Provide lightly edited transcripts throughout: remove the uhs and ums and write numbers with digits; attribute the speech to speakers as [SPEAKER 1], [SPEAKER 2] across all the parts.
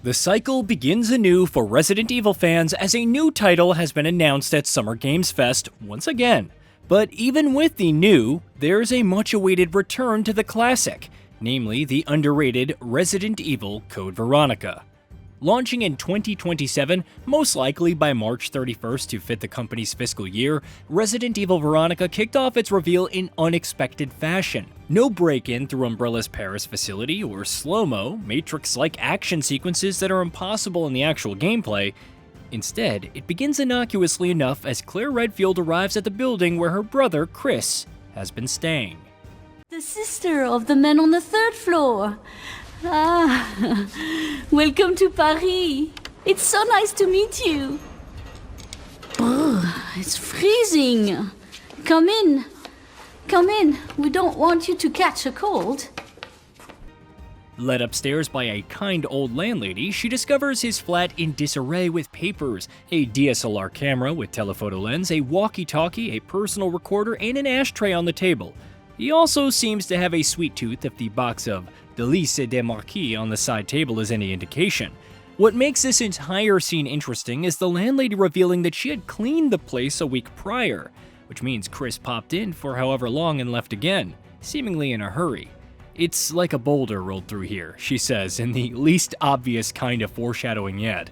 [SPEAKER 1] The cycle begins anew for Resident Evil fans as a new title has been announced at Summer Games Fest once again. But even with the new, there's a much-awaited return to the classic, namely the underrated Resident Evil Code Veronica. Launching in 2027, most likely by March 31st to fit the company's fiscal year, Resident Evil Veronica kicked off its reveal in unexpected fashion. No break-in through Umbrella's Paris facility or slow-mo, Matrix-like action sequences that are impossible in the actual gameplay. Instead, it begins innocuously enough as Claire Redfield arrives at the building where her brother, Chris, has been staying.
[SPEAKER 2] The sister of the man on the third floor. Ah, welcome to Paris. It's so nice to meet you. It's freezing. Come in. Come in. We don't want you to catch a cold.
[SPEAKER 1] Led upstairs by a kind old landlady, she discovers his flat in disarray with papers, a DSLR camera with telephoto lens, a walkie-talkie, a personal recorder, and an ashtray on the table. He also seems to have a sweet tooth if the box of Délices de Marquis on the side table is any indication. What makes this entire scene interesting is the landlady revealing that she had cleaned the place a week prior, which means Chris popped in for however long and left again, seemingly in a hurry. It's like a boulder rolled through here, she says, in the least obvious kind of foreshadowing yet.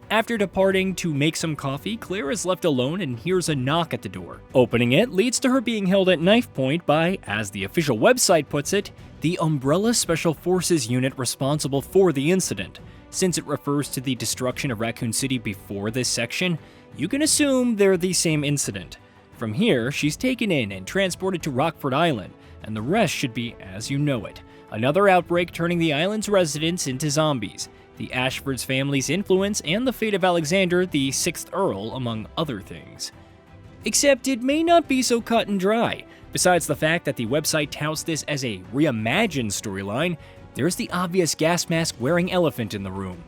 [SPEAKER 1] After departing to make some coffee, Claire is left alone and hears a knock at the door. Opening it leads to her being held at knife point by, as the official website puts it, the Umbrella Special Forces unit responsible for the incident. Since it refers to the destruction of Raccoon City before this section, you can assume they're the same incident. From here, she's taken in and transported to Rockford Island, and the rest should be as you know it. Another outbreak turning the island's residents into zombies, the Ashford's family's influence, and the fate of Alexander, the 6th Earl, among other things. Except it may not be so cut and dry. Besides the fact that the website touts this as a reimagined storyline, there's the obvious gas mask-wearing elephant in the room.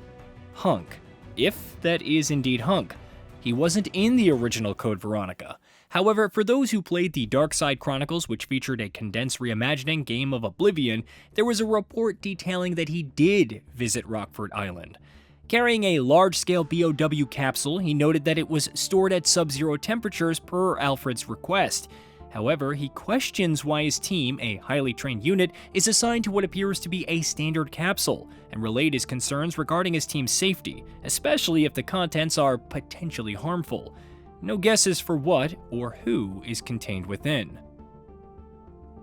[SPEAKER 1] Hunk. If that is indeed Hunk. He wasn't in the original Code Veronica. However, for those who played the Dark Side Chronicles, which featured a condensed reimagining Game of Oblivion, there was a report detailing that he did visit Rockford Island. Carrying a large-scale BOW capsule, he noted that it was stored at sub-zero temperatures per Alfred's request. However, he questions why his team, a highly trained unit, is assigned to what appears to be a standard capsule, and relayed his concerns regarding his team's safety, especially if the contents are potentially harmful. No guesses for what or who is contained within.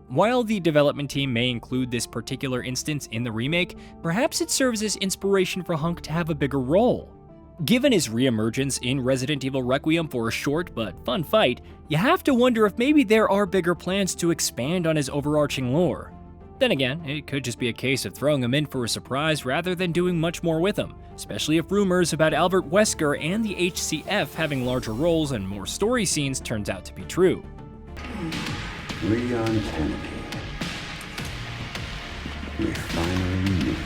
[SPEAKER 1] While the development team may include this particular instance in the remake, perhaps it serves as inspiration for Hunk to have a bigger role. Given his reemergence in Resident Evil Requiem for a short but fun fight, you have to wonder if maybe there are bigger plans to expand on his overarching lore. Then again, it could just be a case of throwing him in for a surprise rather than doing much more with him, especially if rumors about Albert Wesker and the HCF having larger roles and more story scenes turns out to be true.
[SPEAKER 3] Leon Kennedy. We finally meet.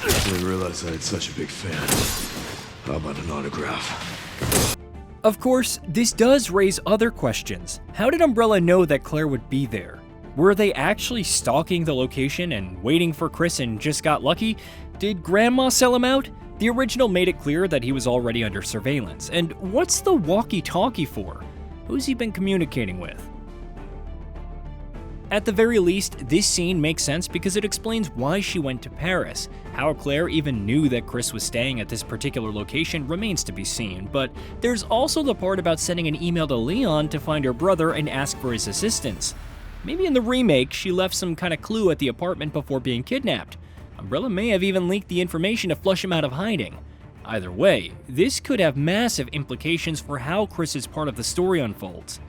[SPEAKER 4] I didn't realize I had such a big fan. How about an autograph?
[SPEAKER 1] Of course, this does raise other questions. How did Umbrella know that Claire would be there? Were they actually stalking the location and waiting for Chris and just got lucky? Did Grandma sell him out? The original made it clear that he was already under surveillance. And what's the walkie-talkie for? Who's he been communicating with? At the very least, this scene makes sense because it explains why she went to Paris. How Claire even knew that Chris was staying at this particular location remains to be seen, but there's also the part about sending an email to Leon to find her brother and ask for his assistance. Maybe in the remake, she left some kind of clue at the apartment before being kidnapped. Umbrella may have even leaked the information to flush him out of hiding. Either way, this could have massive implications for how Chris's part of the story unfolds.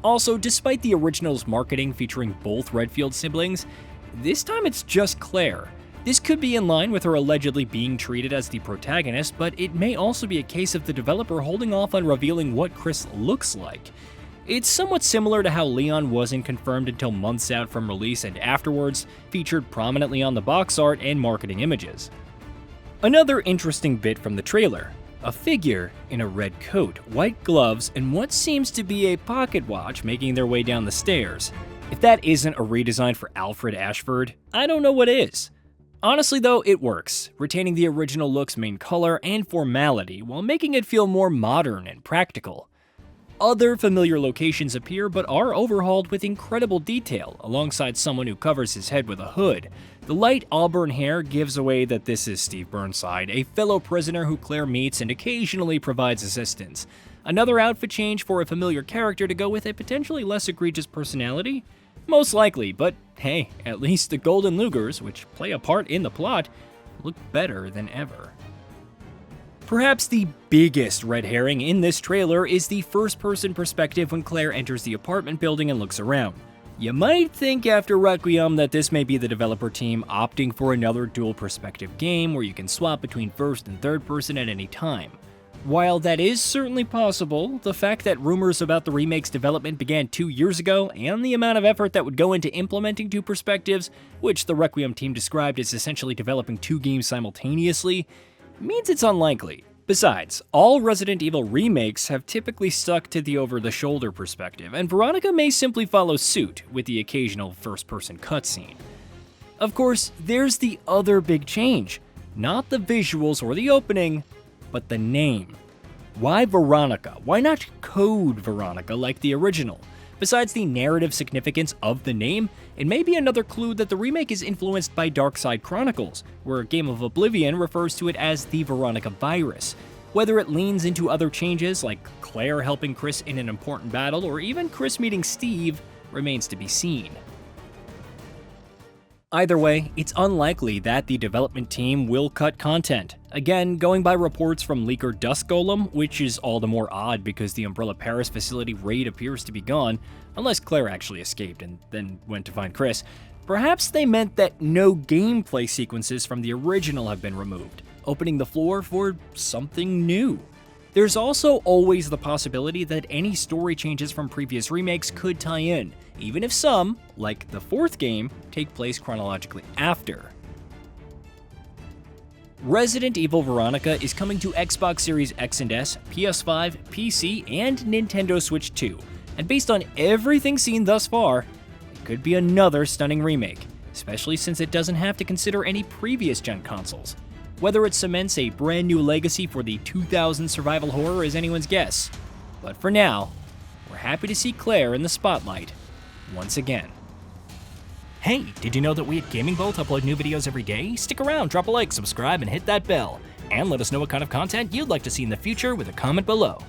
[SPEAKER 1] Also, despite the original's marketing featuring both Redfield siblings, this time it's just Claire. This could be in line with her allegedly being treated as the protagonist, but it may also be a case of the developer holding off on revealing what Chris looks like. It's somewhat similar to how Leon wasn't confirmed until months out from release and afterwards featured prominently on the box art and marketing images. Another interesting bit from the trailer. A figure in a red coat, white gloves, and what seems to be a pocket watch making their way down the stairs. If that isn't a redesign for Alfred Ashford, I don't know what is. Honestly though, it works, retaining the original look's main color and formality while making it feel more modern and practical. Other familiar locations appear but are overhauled with incredible detail, alongside someone who covers his head with a hood. The light auburn hair gives away that this is Steve Burnside, a fellow prisoner who Claire meets and occasionally provides assistance. Another outfit change for a familiar character to go with a potentially less egregious personality? Most likely, but hey, at least the Golden Lugers, which play a part in the plot, look better than ever. Perhaps the biggest red herring in this trailer is the first-person perspective when Claire enters the apartment building and looks around. You might think after Requiem that this may be the developer team opting for another dual-perspective game where you can swap between first and third person at any time. While that is certainly possible, the fact that rumors about the remake's development began 2 years ago, and the amount of effort that would go into implementing two perspectives, which the Requiem team described as essentially developing two games simultaneously, means it's unlikely. Besides, all Resident Evil remakes have typically stuck to the over-the-shoulder perspective, and Veronica may simply follow suit with the occasional first-person cutscene. Of course, there's the other big change. Not the visuals or the opening, but the name. Why Veronica? Why not Code Veronica like the original? Besides the narrative significance of the name, it may be another clue that the remake is influenced by Darkside Chronicles, where Game of Oblivion refers to it as the Veronica virus. Whether it leans into other changes like Claire helping Chris in an important battle or even Chris meeting Steve remains to be seen. Either way, it's unlikely that the development team will cut content. Again, going by reports from leaker Dusk Golem, which is all the more odd because the Umbrella Paris facility raid appears to be gone, unless Claire actually escaped and then went to find Chris. Perhaps they meant that no gameplay sequences from the original have been removed, opening the floor for something new. There's also always the possibility that any story changes from previous remakes could tie in, even if some, like the fourth game, take place chronologically after. Resident Evil Veronica is coming to Xbox Series X and S, PS5, PC, and Nintendo Switch 2, and based on everything seen thus far, it could be another stunning remake, especially since it doesn't have to consider any previous-gen consoles. Whether it cements a brand new legacy for the 2000 survival horror is anyone's guess. But for now, we're happy to see Claire in the spotlight once again. Hey, did you know that we at GamingBolt upload new videos every day? Stick around, drop a like, subscribe, and hit that bell. And let us know what kind of content you'd like to see in the future with a comment below.